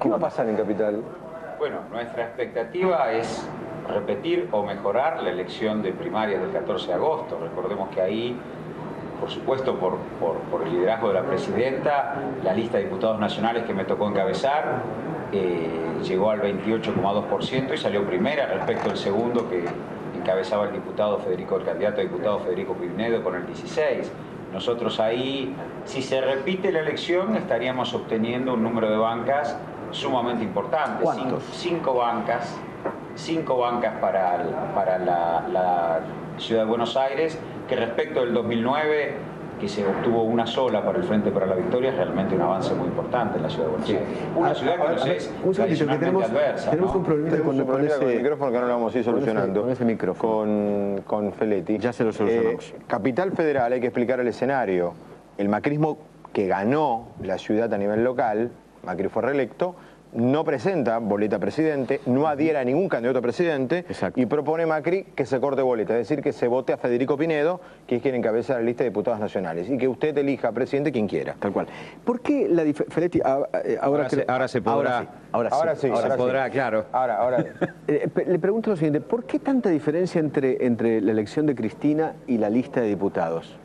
¿Qué va a pasar en Capital? Bueno, nuestra expectativa es repetir o mejorar la elección de primarias del 14 de agosto. Recordemos que ahí, por supuesto, por el liderazgo de la presidenta, la lista de diputados nacionales que me tocó encabezar llegó al 28,2% y salió primera respecto al segundo que encabezaba el candidato a diputado Federico Pinedo con el 16%. Nosotros ahí, si se repite la elección, estaríamos obteniendo un número de bancas sumamente importante. ¿Cuántos? Cinco bancas para la Ciudad de Buenos Aires, que respecto del 2009, que se obtuvo una sola para el Frente para la Victoria, es realmente un avance muy importante en la Ciudad de Buenos Aires. Una ciudad que nos es tradicionalmente adversa. Tenemos un problemita con el micrófono que no lo vamos a ir solucionando. Con ese micrófono. Con Feletti. Ya se lo solucionamos. Capital Federal, hay que explicar el escenario. El macrismo que ganó la ciudad a nivel local, Macri fue reelecto, no presenta boleta presidente, no adhiera a ningún candidato a presidente. Exacto. Y propone Macri que se corte boleta, es decir, que se vote a Federico Pinedo, que es quien encabeza la lista de diputados nacionales, y que usted elija presidente quien quiera. Tal cual. ¿Por qué la diferencia? Feletti, ahora se podrá. Ahora sí. Se podrá, claro. Ahora. Le pregunto lo siguiente, ¿por qué tanta diferencia entre la elección de Cristina y la lista de diputados?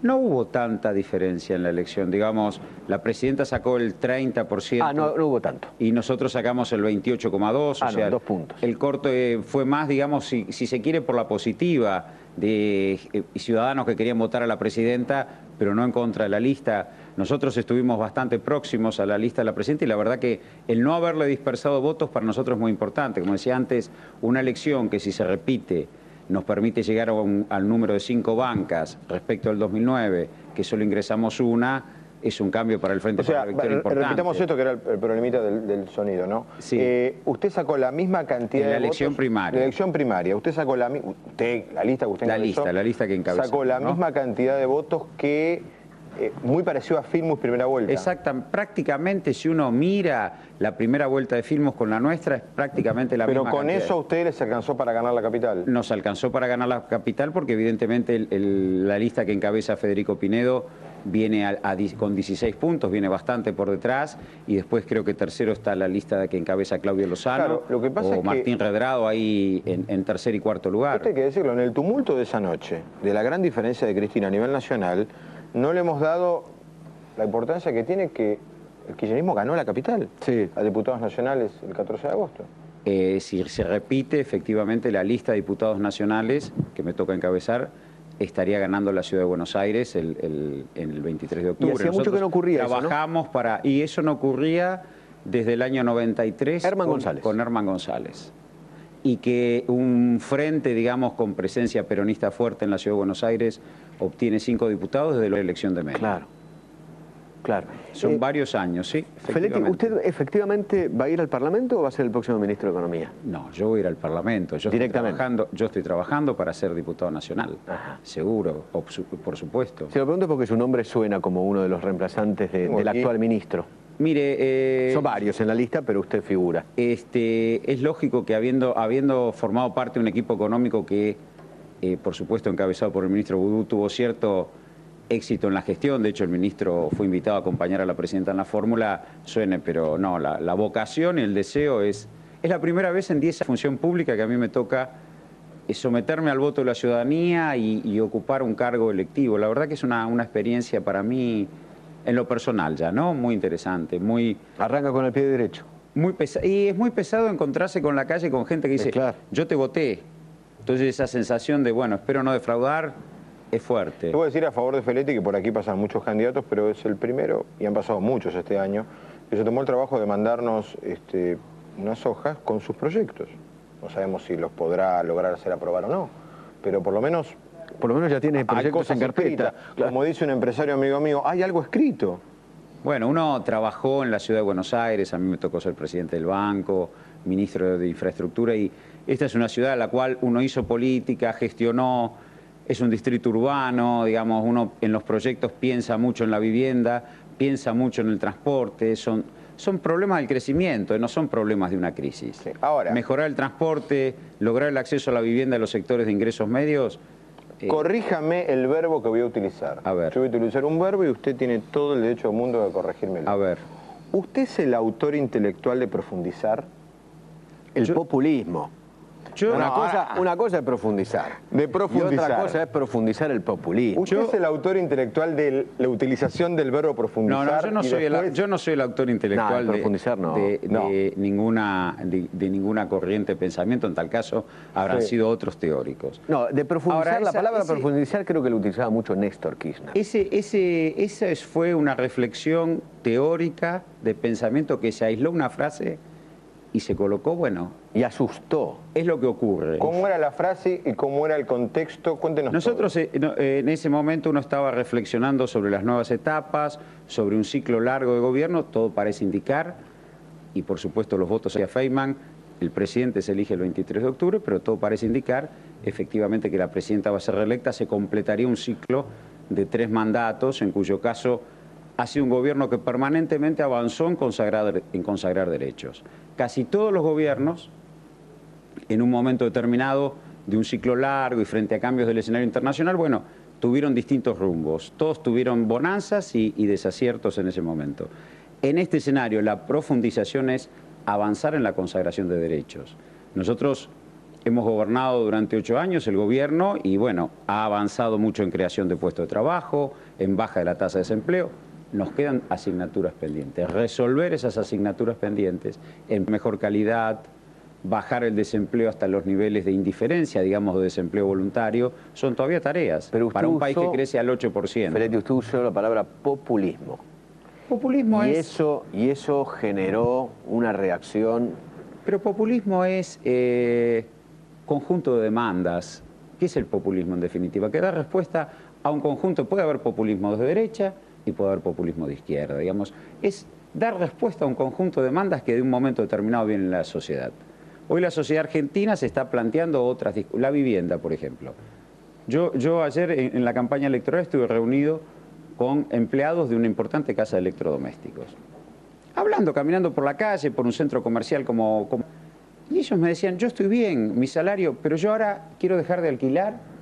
No hubo tanta diferencia en la elección. Digamos, la presidenta sacó el 30%. No hubo tanto. Y nosotros sacamos el 28,2%. O sea, 2 puntos. El corte fue más, digamos, si se quiere, por la positiva de ciudadanos que querían votar a la presidenta, pero no en contra de la lista. Nosotros estuvimos bastante próximos a la lista de la presidenta y la verdad que el no haberle dispersado votos para nosotros es muy importante. Como decía antes, una elección que si se repite nos permite llegar al número de 5 bancas respecto al 2009, que solo ingresamos una, es un cambio para el Frente para la Victoria importante. Repitamos esto, que era el problemita del sonido, ¿no? Sí. Usted sacó la misma cantidad de la elección votos, primaria. La elección primaria. Usted sacó la lista que usted encabezó, la lista que encabezó. Sacó la misma cantidad de votos que muy parecido a Filmus primera vuelta. Exacto, prácticamente si uno mira la primera vuelta de Filmus con la nuestra, es prácticamente la misma Pero con cantidad. eso a ustedes les alcanzó para ganar la capital. Nos alcanzó para ganar la capital porque evidentemente la lista que encabeza Federico Pinedo viene con 16 puntos, viene bastante por detrás, y después creo que tercero está la lista que encabeza Claudio Lozano, claro, lo que pasa o es Martín Redrado ahí en tercer y cuarto lugar. Esto hay que decirlo, en el tumulto de esa noche, de la gran diferencia de Cristina a nivel nacional, no le hemos dado la importancia que tiene que el kirchnerismo ganó la capital, sí, a diputados nacionales el 14 de agosto. Si se repite, efectivamente, la lista de diputados nacionales que me toca encabezar estaría ganando la Ciudad de Buenos Aires el 23 de octubre. Y hacía mucho que no ocurría trabajamos eso, ¿no? y eso no ocurría desde el año 93 con Herman González. Y que un frente, digamos, con presencia peronista fuerte en la Ciudad de Buenos Aires obtiene 5 diputados desde la elección de Menem. Claro. Claro. Son varios años, sí. Feletti, ¿usted efectivamente va a ir al Parlamento o va a ser el próximo ministro de Economía? No, yo voy a ir al Parlamento. Directamente. Yo estoy trabajando para ser diputado nacional. Ajá. Seguro, por supuesto. Se lo pregunto porque su nombre suena como uno de los reemplazantes del actual ministro. Mire, son varios en la lista, pero usted figura. Es lógico que habiendo formado parte de un equipo económico que, por supuesto, encabezado por el ministro Boudou, tuvo cierto éxito en la gestión. De hecho, el ministro fue invitado a acompañar a la presidenta en la fórmula. Suene, pero no, la vocación y el deseo es la primera vez en 10 años de función pública que a mí me toca someterme al voto de la ciudadanía y ocupar un cargo electivo. La verdad que es una experiencia para mí, en lo personal ya, ¿no? Muy interesante, muy... Arranca con el pie derecho. Muy pesado, y es muy pesado encontrarse con la calle con gente que dice, claro, yo te voté. Entonces esa sensación de, bueno, espero no defraudar, es fuerte. Te voy a decir a favor de Feletti que por aquí pasan muchos candidatos, pero es el primero, y han pasado muchos este año, que se tomó el trabajo de mandarnos unas hojas con sus proyectos. No sabemos si los podrá lograr hacer aprobar o no, pero por lo menos ya tiene proyectos en carpeta. Claro. Como dice un empresario amigo mío, hay algo escrito. Bueno, uno trabajó en la Ciudad de Buenos Aires, a mí me tocó ser presidente del banco, ministro de Infraestructura, y esta es una ciudad en la cual uno hizo política, gestionó, es un distrito urbano, digamos, uno en los proyectos piensa mucho en la vivienda, piensa mucho en el transporte, son problemas del crecimiento, no son problemas de una crisis. Sí. Ahora, mejorar el transporte, lograr el acceso a la vivienda de los sectores de ingresos medios. Corríjame el verbo que voy a utilizar. A ver. Yo voy a utilizar un verbo y usted tiene todo el derecho del mundo de corregírmelo. A ver. ¿Usted es el autor intelectual de Profundizar? El populismo. Una cosa es profundizar. De profundizar. Y otra cosa es profundizar el populismo. ¿Usted es el autor intelectual de la utilización del verbo profundizar? No, yo no soy el autor intelectual de ninguna corriente de pensamiento. En tal caso, habrán sido otros teóricos. No, de profundizar, la palabra profundizar creo que lo utilizaba mucho Néstor Kirchner. Esa fue una reflexión teórica de pensamiento que se aisló una frase y se colocó, bueno... Y asustó. Es lo que ocurre. ¿Cómo era la frase y cómo era el contexto? Cuéntenos. Nosotros en ese momento uno estaba reflexionando sobre las nuevas etapas, sobre un ciclo largo de gobierno, todo parece indicar, y por supuesto los votos hacia Feynman, el presidente se elige el 23 de octubre, pero todo parece indicar efectivamente que la presidenta va a ser reelecta, se completaría un ciclo de 3 mandatos, en cuyo caso ha sido un gobierno que permanentemente avanzó en consagrar derechos. Casi todos los gobiernos, en un momento determinado de un ciclo largo y frente a cambios del escenario internacional, bueno, tuvieron distintos rumbos. Todos tuvieron bonanzas y desaciertos en ese momento. En este escenario, la profundización es avanzar en la consagración de derechos. Nosotros hemos gobernado durante 8 años el gobierno y, bueno, ha avanzado mucho en creación de puestos de trabajo, en baja de la tasa de desempleo. Nos quedan asignaturas pendientes. Resolver esas asignaturas pendientes en mejor calidad, bajar el desempleo hasta los niveles de indiferencia, digamos, de desempleo voluntario, son todavía tareas para un país que crece al 8%. Ferretti, usted usó la palabra populismo. Populismo y eso generó una reacción. Pero populismo es conjunto de demandas. ¿Qué es el populismo en definitiva? Que da respuesta a un conjunto. Puede haber populismo de derecha y puede haber populismo de izquierda, digamos. Es dar respuesta a un conjunto de demandas que de un momento determinado vienen en la sociedad. Hoy la sociedad argentina se está planteando otras, la vivienda, por ejemplo. Yo ayer en la campaña electoral estuve reunido con empleados de una importante casa de electrodomésticos. Hablando, caminando por la calle, por un centro comercial y ellos me decían, yo estoy bien, mi salario, pero yo ahora quiero dejar de alquilar,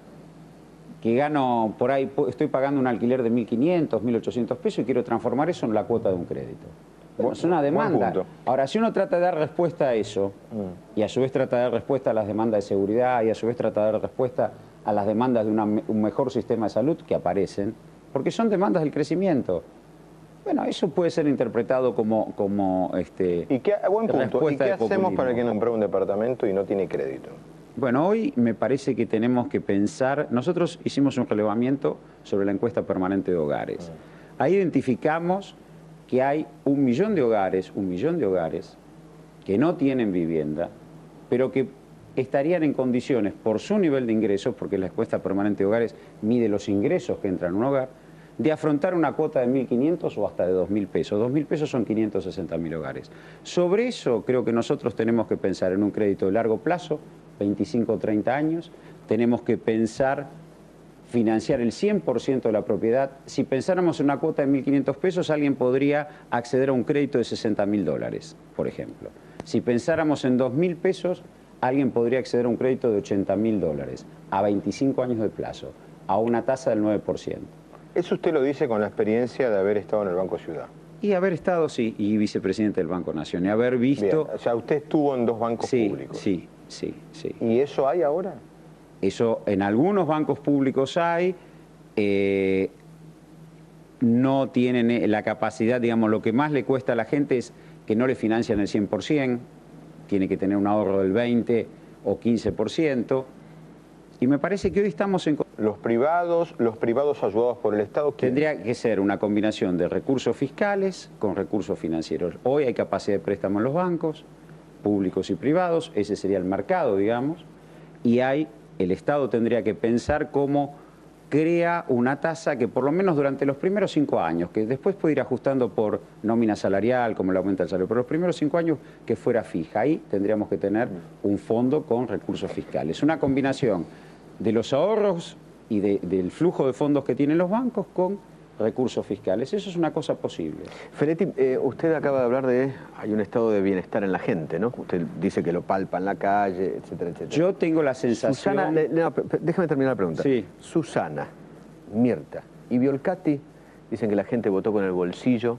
que gano por ahí, estoy pagando un alquiler de 1.500, 1.800 pesos y quiero transformar eso en la cuota de un crédito. Bueno, es una demanda. Ahora, si uno trata de dar respuesta a eso, y a su vez trata de dar respuesta a las demandas de seguridad, y a su vez trata de dar respuesta a las demandas de un mejor sistema de salud que aparecen, porque son demandas del crecimiento. Bueno, eso puede ser interpretado como ¿Y qué, buen punto. ¿Y qué hacemos para que no compre un departamento y no tiene crédito? Bueno, hoy me parece que tenemos que pensar... Nosotros hicimos un relevamiento sobre la encuesta permanente de hogares. Ahí identificamos que hay 1 millón de hogares, que no tienen vivienda, pero que estarían en condiciones, por su nivel de ingresos, porque la encuesta permanente de hogares mide los ingresos que entran en un hogar, de afrontar una cuota de 1.500 o hasta de 2.000 pesos. 2.000 pesos son 560.000 hogares. Sobre eso creo que nosotros tenemos que pensar en un crédito de largo plazo, 25 o 30 años, tenemos que pensar financiar el 100% de la propiedad. Si pensáramos en una cuota de 1.500 pesos, alguien podría acceder a un crédito de $60.000, por ejemplo. Si pensáramos en 2.000 pesos, alguien podría acceder a un crédito de $80.000 a 25 años de plazo, a una tasa del 9%. Eso usted lo dice con la experiencia de haber estado en el Banco Ciudad. Y haber estado, sí, y vicepresidente del Banco Nación, y haber visto... Bien, o sea, usted estuvo en 2 bancos públicos. Sí. ¿Y eso hay ahora? Eso en algunos bancos públicos hay, no tienen la capacidad, digamos, lo que más le cuesta a la gente es que no le financian el 100%, tiene que tener un ahorro del 20 o 15%, y me parece que hoy estamos en... Los privados ayudados por el Estado... Tendría que ser una combinación de recursos fiscales con recursos financieros. Hoy hay capacidad de préstamo en los bancos, públicos y privados, ese sería el mercado, digamos, y el Estado tendría que pensar cómo crea una tasa que por lo menos durante los primeros 5 años, que después puede ir ajustando por nómina salarial, como le aumenta el salario, pero los primeros 5 años que fuera fija. Ahí tendríamos que tener un fondo con recursos fiscales. Una combinación de los ahorros y del flujo de fondos que tienen los bancos con recursos fiscales. Eso es una cosa posible. Ferretti, usted acaba de hablar de hay un estado de bienestar en la gente, ¿no? Usted dice que lo palpa en la calle, etcétera, etcétera. Yo tengo la sensación... Susana, déjame terminar la pregunta. Sí. Susana, Mirta y Violcati dicen que la gente votó con el bolsillo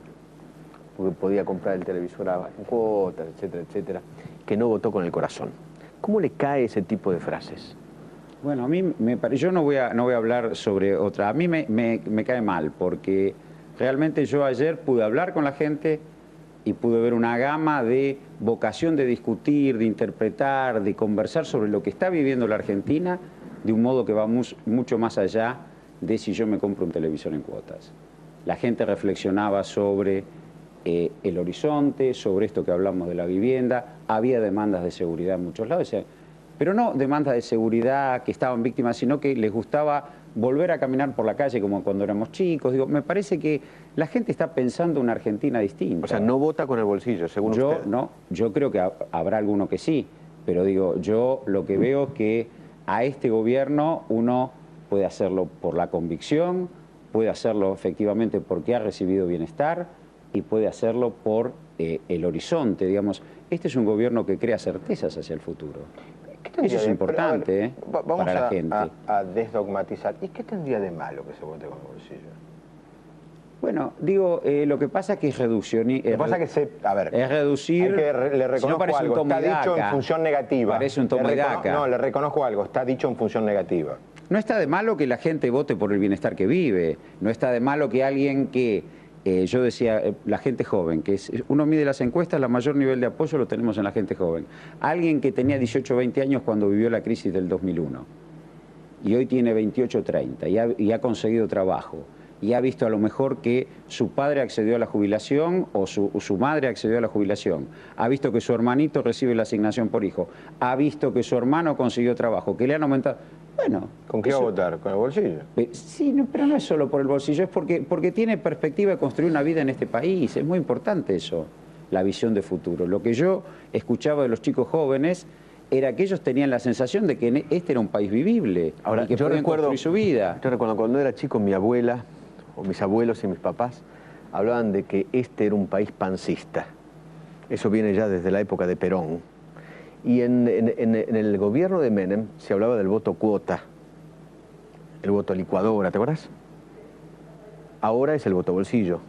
porque podía comprar el televisor en cuotas, etcétera, etcétera, que no votó con el corazón. ¿Cómo le cae ese tipo de frases? Bueno, a mí yo no voy a hablar sobre otra. A mí me cae mal, porque realmente yo ayer pude hablar con la gente y pude ver una gama de vocación de discutir, de interpretar, de conversar sobre lo que está viviendo la Argentina de un modo que va mucho más allá de si yo me compro un televisor en cuotas. La gente reflexionaba sobre el horizonte, sobre esto que hablamos de la vivienda, había demandas de seguridad en muchos lados, pero no demandas de seguridad que estaban víctimas, sino que les gustaba volver a caminar por la calle como cuando éramos chicos. Digo, me parece que la gente está pensando una Argentina distinta. O sea, no vota con el bolsillo, según usted. No, yo creo que habrá alguno que sí, pero digo, yo lo que veo es que a este gobierno uno puede hacerlo por la convicción, puede hacerlo efectivamente porque ha recibido bienestar y puede hacerlo por el horizonte, digamos. Este es un gobierno que crea certezas hacia el futuro. Eso es importante para la gente. Vamos a desdogmatizar. ¿Y qué tendría de malo que se vote con el bolsillo? Bueno, digo, lo que pasa es que es reducción. Lo que pasa es que es reducir. Hay que le reconozco si no algo. Está dicho en función negativa. Parece un toma y daca. No, le reconozco algo. Está dicho en función negativa. No está de malo que la gente vote por el bienestar que vive. No está de malo que alguien que, yo decía, la gente joven, que uno mide las encuestas, el mayor nivel de apoyo lo tenemos en la gente joven. Alguien que tenía 18 o 20 años cuando vivió la crisis del 2001 y hoy tiene 28 o 30 y ha conseguido trabajo y ha visto a lo mejor que su padre accedió a la jubilación o su madre accedió a la jubilación, ha visto que su hermanito recibe la asignación por hijo, ha visto que su hermano consiguió trabajo, que le han aumentado. Bueno, ¿con qué va a votar? ¿Con el bolsillo? Sí, no, pero no es solo por el bolsillo, es porque tiene perspectiva de construir una vida en este país. Es muy importante eso, la visión de futuro. Lo que yo escuchaba de los chicos jóvenes era que ellos tenían la sensación de que este era un país vivible. Ahora, y que yo podían recuerdo construir su vida. Yo recuerdo cuando era chico, mi abuela, o mis abuelos y mis papás, hablaban de que este era un país pancista. Eso viene ya desde la época de Perón. Y en el gobierno de Menem se hablaba del voto cuota, el voto licuadora, ¿te acuerdas? Ahora es el voto bolsillo.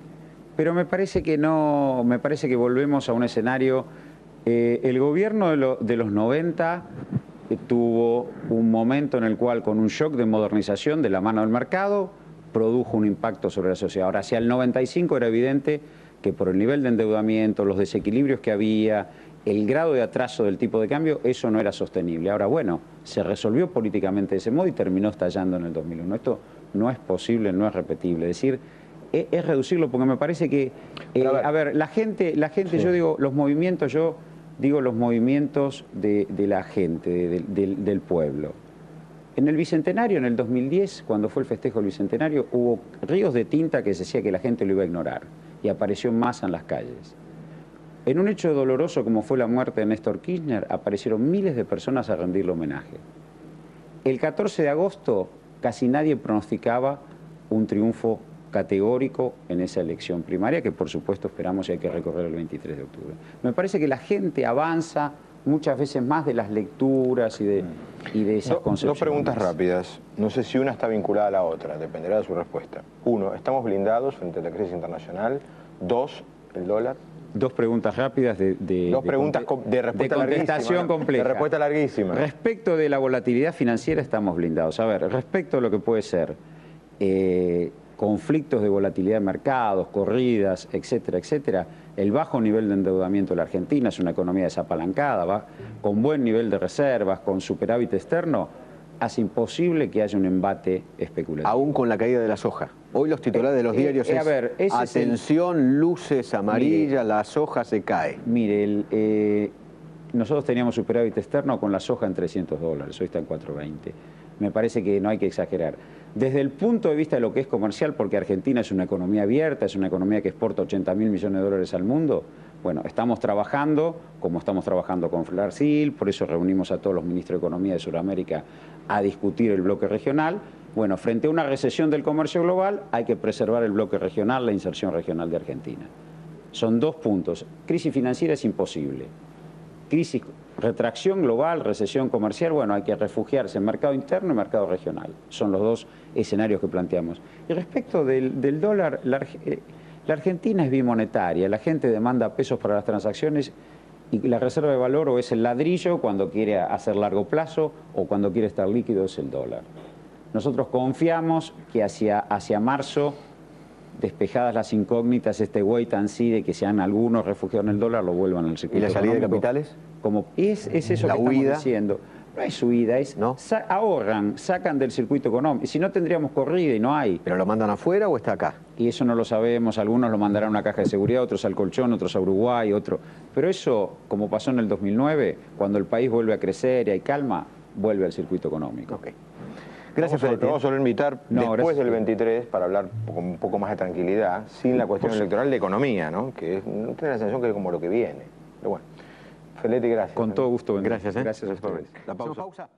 Pero me parece que no, me parece que volvemos a un escenario. El gobierno de los 90 tuvo un momento en el cual, con un shock de modernización de la mano del mercado, produjo un impacto sobre la sociedad. Ahora, hacia el 95 era evidente que por el nivel de endeudamiento, los desequilibrios que había, el grado de atraso del tipo de cambio, eso no era sostenible. Ahora, bueno, se resolvió políticamente de ese modo y terminó estallando en el 2001. Esto no es posible, no es repetible. Es decir, es reducirlo porque me parece que... a ver, la gente sí. Yo digo, los movimientos, los movimientos de la gente, del pueblo. En el Bicentenario, en el 2010, cuando fue el festejo del Bicentenario, hubo ríos de tinta que se decía que la gente lo iba a ignorar y apareció masa en las calles. En un hecho doloroso como fue la muerte de Néstor Kirchner, aparecieron miles de personas a rendirle homenaje. El 14 de agosto casi nadie pronosticaba un triunfo categórico en esa elección primaria, que por supuesto esperamos y hay que recorrer el 23 de octubre. Me parece que la gente avanza muchas veces más de las lecturas y de esas concepciones. Dos preguntas rápidas. No sé si una está vinculada a la otra, dependerá de su respuesta. Uno, ¿estamos blindados frente a la crisis internacional? Dos, ¿el dólar? Dos preguntas rápidas Dos preguntas de respuesta contestación compleja. De respuesta larguísima. Respecto de la volatilidad financiera estamos blindados. A ver, respecto a lo que puede ser conflictos de volatilidad de mercados, corridas, etcétera, etcétera, el bajo nivel de endeudamiento de la Argentina es una economía desapalancada, con buen nivel de reservas, con superávit externo, hace imposible que haya un embate especulativo. Aún con la caída de la soja. Hoy los titulares de los diarios atención, luces amarillas, la soja se cae. Mire, nosotros teníamos superávit externo con la soja en $300, hoy está en 420. Me parece que no hay que exagerar. Desde el punto de vista de lo que es comercial, porque Argentina es una economía abierta, es una economía que exporta $80.000 millones al mundo, bueno, estamos trabajando, como estamos trabajando con Flarsil, por eso reunimos a todos los ministros de Economía de Sudamérica a discutir el bloque regional. Bueno, frente a una recesión del comercio global, hay que preservar el bloque regional, la inserción regional de Argentina. Son dos puntos. Crisis financiera es imposible. Crisis, retracción global, recesión comercial, bueno, hay que refugiarse en mercado interno y mercado regional. Son los dos escenarios que planteamos. Y respecto del dólar, La Argentina es bimonetaria, la gente demanda pesos para las transacciones y la reserva de valor o es el ladrillo cuando quiere hacer largo plazo o cuando quiere estar líquido es el dólar. Nosotros confiamos que hacia marzo, despejadas las incógnitas, este wait and see de que sean algunos refugiados en el dólar, lo vuelvan al circuito. ¿Y la salida de económico. capitales? Como es eso La que huida. estamos diciendo. No es huida, es ¿No? ahorran, sacan del circuito económico. Y si no tendríamos corrida y no hay. ¿Pero lo mandan afuera o está acá? Y eso no lo sabemos, algunos lo mandarán a una caja de seguridad, otros al colchón, otros a Uruguay, otro. Pero eso, como pasó en el 2009, cuando el país vuelve a crecer y hay calma, vuelve al circuito económico. Ok. Gracias, Te Fede. vamos a invitar No, después gracias. del 23 para hablar con un poco más de tranquilidad, sin la cuestión electoral de economía, ¿no? Que no tiene la sensación que es como lo que viene. Pero bueno, Feletti, gracias. Con todo gusto. Gracias, ¿eh? Gracias a ustedes. La pausa. Hacemos pausa.